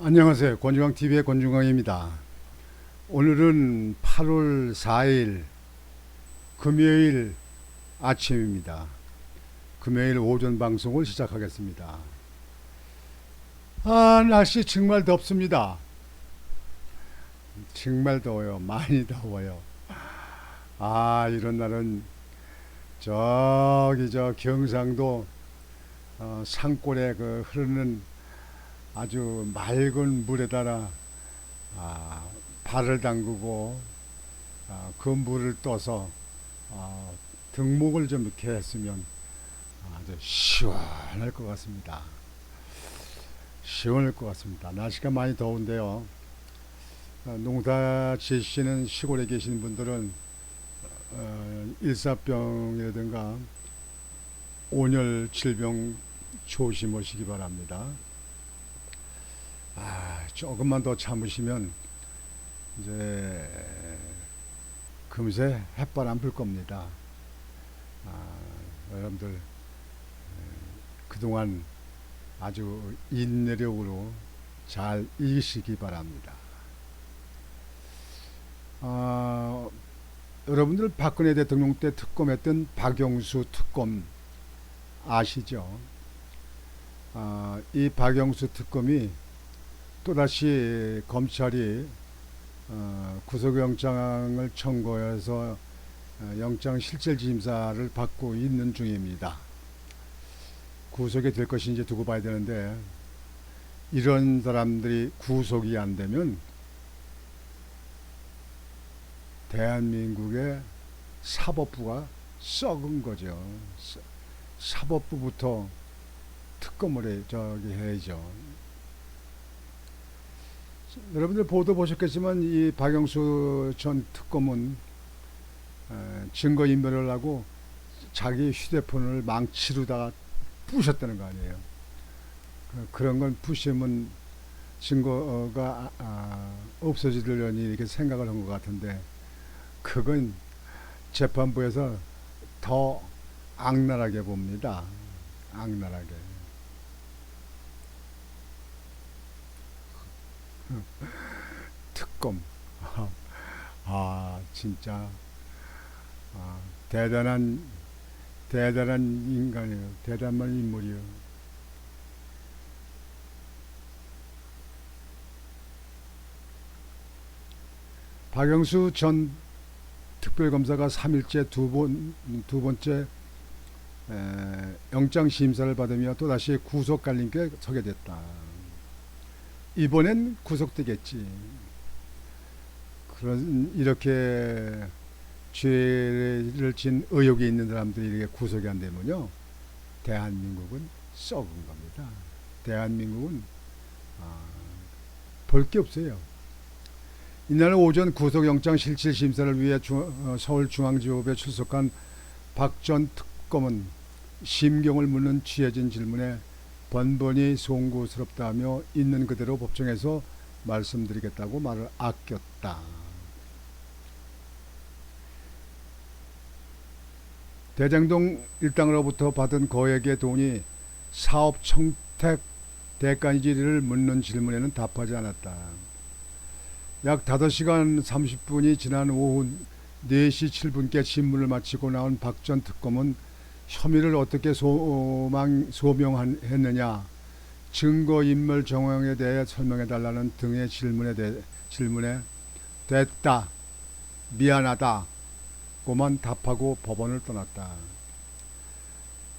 안녕하세요. 권중광TV의 권중광입니다. 오늘은 8월 4일 금요일 아침입니다. 금요일 오전 방송을 시작하겠습니다. 날씨 정말 덥습니다. 정말 더워요. 많이 더워요. 이런 날은 저기 저 경상도 산골에 흐르는 아주 맑은 물에다가 발을 담그고 그 물을 떠서 등목을 좀 이렇게 했으면 아주 시원할 것 같습니다. 시원할 것 같습니다. 날씨가 많이 더운데요. 농사 지시는 시골에 계신 분들은 일사병이라든가 온열 질병 조심하시기 바랍니다. 조금만 더 참으시면 이제 금세 햇바람 불 겁니다. 여러분들 그동안 아주 인내력으로 잘 이기시기 바랍니다. 여러분들 박근혜 대통령 때 특검했던 박영수 특검 아시죠? 이 박영수 특검이 또다시 검찰이 구속영장을 청구해서 영장실질심사를 받고 있는 중입니다. 구속이 될 것인지 두고 봐야 되는데, 이런 사람들이 구속이 안 되면 대한민국의 사법부가 썩은 거죠. 사법부부터 특검을 해야죠. 여러분들 보도 보셨겠지만 이 박영수 전 특검은 증거인멸을 하고 자기 휴대폰을 망치로다가 부셨다는 거 아니에요. 그런 건 부시면 증거가 없어지려니 이렇게 생각을 한 것 같은데, 그건 재판부에서 더 악랄하게 봅니다. 악랄하게. 특검. 진짜 대단한 인간이에요. 대단한 인물이에요. 박영수 전 특별검사가 3일째 두 번째 영장 심사를 받으며 또다시 구속 갈림길에 서게 됐다. 이번엔 구속되겠지. 이렇게 죄를 진 의혹이 있는 사람들이 이렇게 구속이 안 되면요, 대한민국은 썩은 겁니다. 대한민국은 볼 게 없어요. 이날 오전 구속영장 실질심사를 위해 서울중앙지법에 출석한 박 전 특검은 심경을 묻는 취해진 질문에 번번이 송구스럽다며 있는 그대로 법정에서 말씀드리겠다고 말을 아꼈다. 대장동 일당으로부터 받은 거액의 돈이 사업 청탁 대가인지를 묻는 질문에는 답하지 않았다. 약 5시간 30분이 지난 오후 4시 7분께 신문을 마치고 나온 박 전 특검은 혐의를 어떻게 소명했느냐, 증거인멸 정황에 대해 설명해달라는 등의 질문에 됐다, 미안하다 고만 답하고 법원을 떠났다.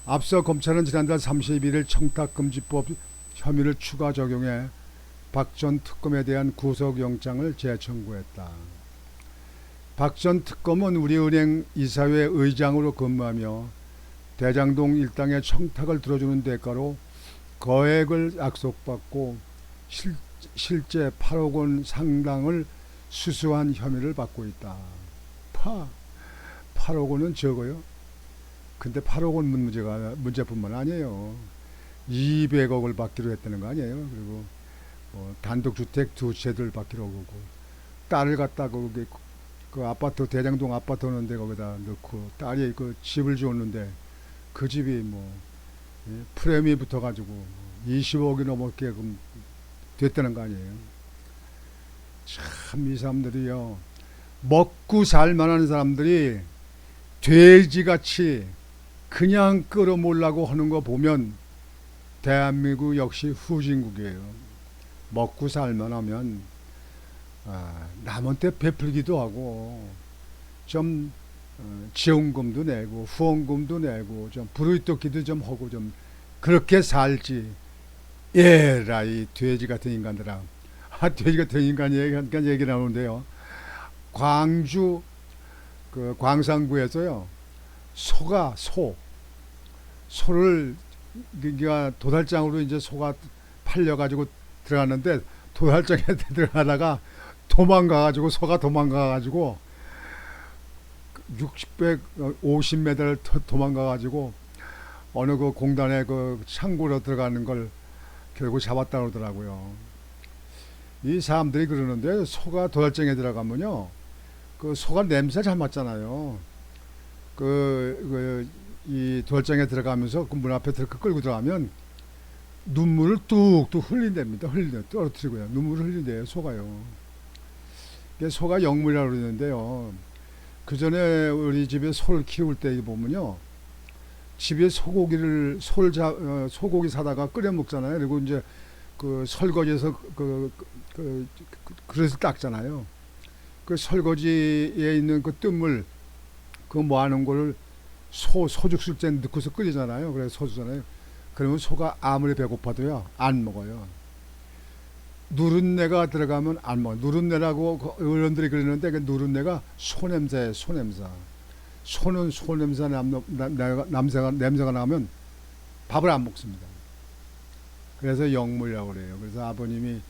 앞서 검찰은 지난달 31일 청탁금지법 혐의를 추가 적용해 박 전 특검에 대한 구속영장을 재청구했다. 박 전 특검은 우리은행 이사회 의장으로 근무하며 대장동 일당의 청탁을 들어주는 대가로 거액을 약속받고 실제 8억 원 상당을 수수한 혐의를 받고 있다. 8억 원은 적어요. 근데 8억 원 문제뿐만 아니에요. 200억을 받기로 했다는 거 아니에요. 그리고 단독주택 2채를 받기로 하고, 딸을 갖다 그 아파트, 대장동 아파트 오는데 거기다 넣고, 딸이 그 집을 지었는데 그 집이 프레임이 붙어가지고 20억이 넘게 됐다는 거 아니에요. 참 이 사람들이요, 먹고 살만한 사람들이 돼지같이 그냥 끌어모으려고 하는 거 보면 대한민국 역시 후진국이에요. 먹고 살만하면 남한테 베풀기도 하고 좀 지원금도 내고 후원금도 내고 좀 부르이토끼도 좀 하고 좀 그렇게 살지. 에라이 돼지 같은 인간들아. 돼지 같은 인간 얘기 나오는데요. 광주 그 광산구에서요, 소를 그러니까 도달장으로 이제 소가 팔려가지고 들어갔는데, 도달장에 들어가다가 소가 도망가가지고 50m를 도망가가지고 어느 그 공단에 그 창고로 들어가는 걸 결국 잡았다 그러더라고요. 이 사람들이 그러는데, 소가 도달장에 들어가면요, 그 소가 냄새 잘 맡잖아요. 이 도달장에 들어가면서 그 문 앞에 끌고 들어가면 눈물을 뚝뚝 흘린답니다. 떨어뜨리고요. 눈물을 흘린대요, 소가요. 이게 소가 영물이라고 그러는데요. 그 전에 우리 집에 소를 키울 때 보면요, 집에 소고기 사다가 끓여 먹잖아요. 그리고 이제 그 설거지에서 그릇을 닦잖아요. 그 설거지에 있는 그 뜸을 그 모아놓은 거를 소죽술째 넣고서 끓이잖아요. 그래서 소주잖아요. 그러면 소가 아무리 배고파도요 안 먹어요. 누른내가 들어가면 안 먹어요. 누른내라고 어른들이 그러는데, 그 누른내가 소냄새예요. 소냄새. 소는 냄새가 나면 밥을 안 먹습니다. 그래서 영물이라고 그래요. 그래서 아버님이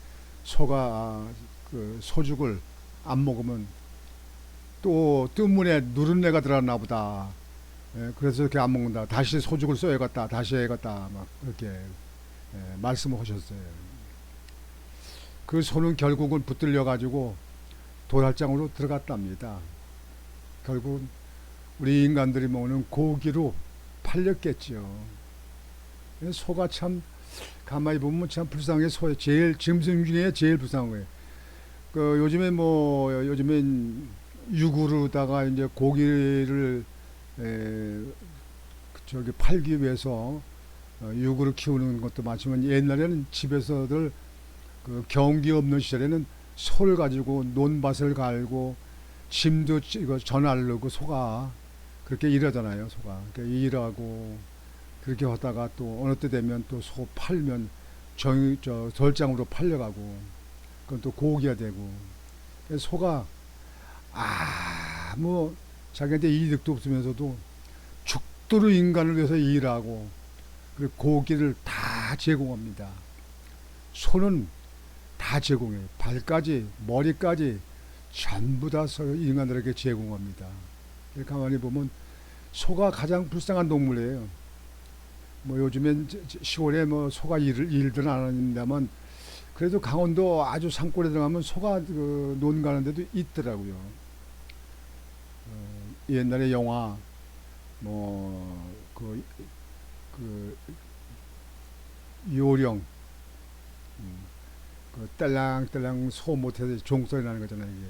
소가 그 소죽을 안 먹으면 또 뜬문에 누른내가 들어갔나 보다. 예, 그래서 이렇게 안 먹는다. 다시 소죽을 써야겠다. 다시 해야겠다. 막 그렇게 말씀을 하셨어요. 그 소는 결국은 붙들려 가지고 도달장으로 들어갔답니다. 결국 우리 인간들이 먹는 고기로 팔렸겠죠. 소가 참 가만히 보면 참 불쌍해. 소에 제일 짐승 중에 제일 불쌍한 거예요. 요즘엔 육으로다가 이제 고기를 저기 팔기 위해서 육으로 키우는 것도 많지만, 옛날에는 집에서들 그 경기 없는 시절에는 소를 가지고 논밭을 갈고 짐도 전하려고 소가 그렇게 일하잖아요. 소가 그렇게 일하고 그렇게 하다가 또 어느 때 되면 또 소 팔면 절장으로 팔려가고, 그건 또 고기가 되고. 소가 자기한테 이득도 없으면서도 죽도록 인간을 위해서 일하고, 그리고 고기를 다 제공합니다. 소는 다 제공해요. 발까지 머리까지 전부 다 인간들에게 제공합니다. 가만히 보면 소가 가장 불쌍한 동물이에요. 요즘엔 시골에 소가 일들은 안 합니다만, 그래도 강원도 아주 산골에 들어가면 소가 논 가는 데도 있더라고요. 옛날에 영화 요령, 딸랑딸랑 소 못해서 종소리 나는 거잖아요. 이게.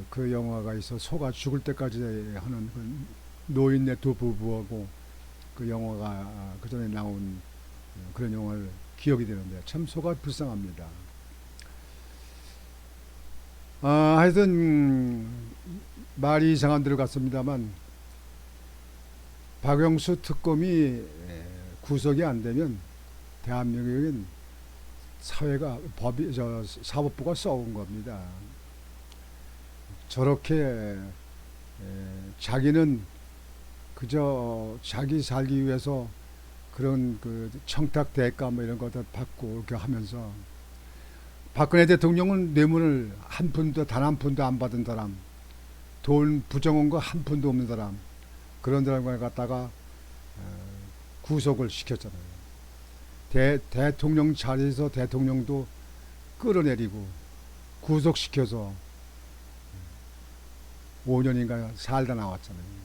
그 영화가 있어. 소가 죽을 때까지 하는 그 노인네 두 부부하고, 그 영화가 그 전에 나온 그런 영화를 기억이 되는데, 참 소가 불쌍합니다. 하여튼 말이 이상한 데로 갔습니다만, 박영수 특검이 구속이 안 되면 대한민국은 사법부가 썩은 겁니다. 저렇게 자기는 그저 자기 살기 위해서 그런 그 청탁 대가 이런 것들 받고 이렇게 하면서, 박근혜 대통령은 뇌물을 단 한 푼도 안 받은 사람, 돈 부정한 거 한 푼도 없는 사람, 그런 사람을 갖다가 구속을 시켰잖아요. 대통령 자리에서 대통령도 끌어내리고 구속시켜서 5년인가 살다 나왔잖아요.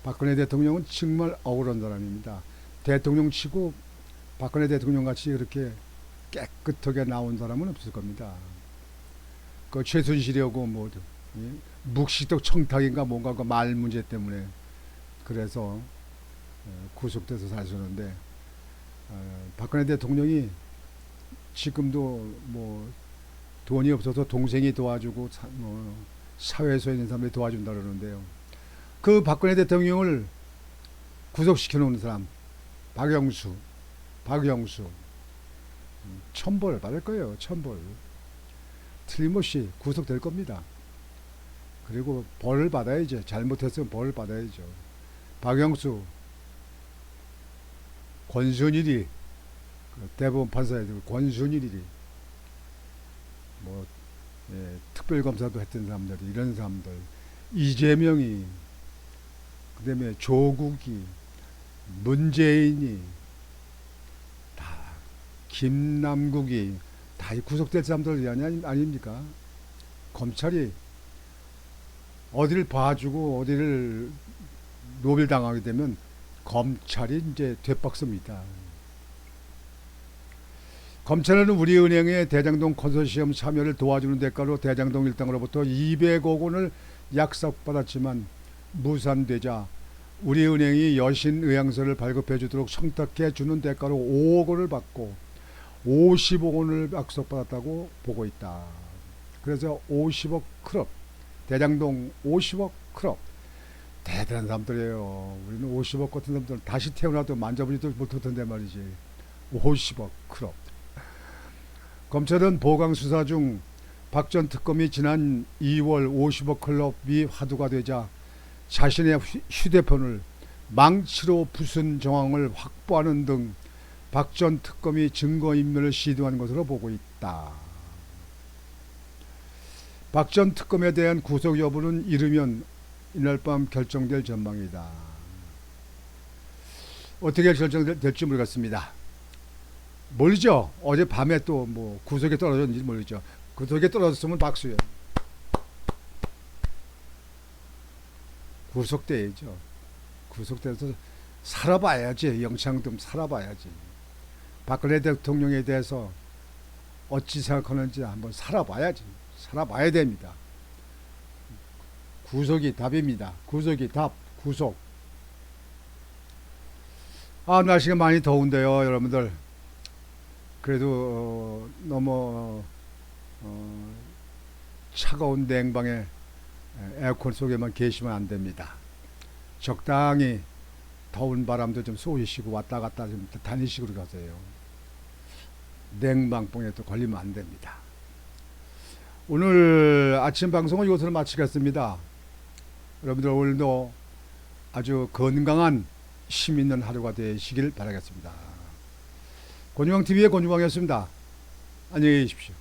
박근혜 대통령은 정말 억울한 사람입니다. 대통령 치고 박근혜 대통령 같이 그렇게 깨끗하게 나온 사람은 없을 겁니다. 그 최순실이하고 뭐 묵시적 청탁인가 뭔가 그 말 문제 때문에 그래서 구속돼서 사시는데 박근혜 대통령이 지금도 뭐 돈이 없어서 동생이 도와주고 뭐 사회소에 있는 사람들이 도와준다 그러는데요. 그 박근혜 대통령을 구속시켜 놓은 사람 박영수 천벌 받을 거예요. 천벌 틀림없이 구속될 겁니다. 그리고 벌을 받아야죠. 잘못했으면 벌을 받아야죠. 박영수, 권순일이 대법원 판사에 권순일이 뭐 특별검사도 했던 사람들이 이런 사람들 이재명이 그다음에 조국이 문재인이 다 김남국이 다 구속될 사람들 아닙니까? 검찰이 어디를 봐주고 어디를 노빌당하게 되면 검찰이 이제 되박습니다. 검찰은 우리은행의 대장동 컨소시엄 참여를 도와주는 대가로 대장동 일당으로부터 200억 원을 약속받았지만 무산되자 우리은행이 여신의향서를 발급해 주도록 청탁해 주는 대가로 5억 원을 받고 50억 원을 약속받았다고 보고 있다. 그래서 50억 클럽, 대장동 50억 클럽. 대단한 사람들이에요. 우리는 50억 같은 사람들은 다시 태어나도 만져보지도 못했던데 말이지. 50억 클럽. 검찰은 보강 수사 중 박 전 특검이 지난 2월 50억 클럽이 화두가 되자 자신의 휴대폰을 망치로 부순 정황을 확보하는 등 박 전 특검이 증거인멸을 시도한 것으로 보고 있다. 박 전 특검에 대한 구속 여부는 이르면 이날 밤 결정될 전망이다. 어떻게 결정될지 모르겠습니다. 모르죠. 어제 밤에 또 뭐 구속에 떨어졌는지 모르죠. 구속에 떨어졌으면 박수요. 구속돼야죠. 구속돼서 살아봐야지. 영창 좀 살아봐야지. 박근혜 대통령에 대해서 어찌 생각하는지 한번 살아봐야지. 살아봐야 됩니다. 구속이 답입니다. 구속이 답. 구속. 아, 날씨가 많이 더운데요, 여러분들. 그래도 너무 차가운 냉방에 에어컨 속에만 계시면 안 됩니다. 적당히 더운 바람도 좀 쏘시고 왔다 갔다 좀 다니시고 가세요. 냉방병에 또 걸리면 안 됩니다. 오늘 아침 방송은 이것으로 마치겠습니다. 여러분들 오늘도 아주 건강한 힘 있는 하루가 되시길 바라겠습니다. 권유광TV의 권유광이었습니다. 안녕히 계십시오.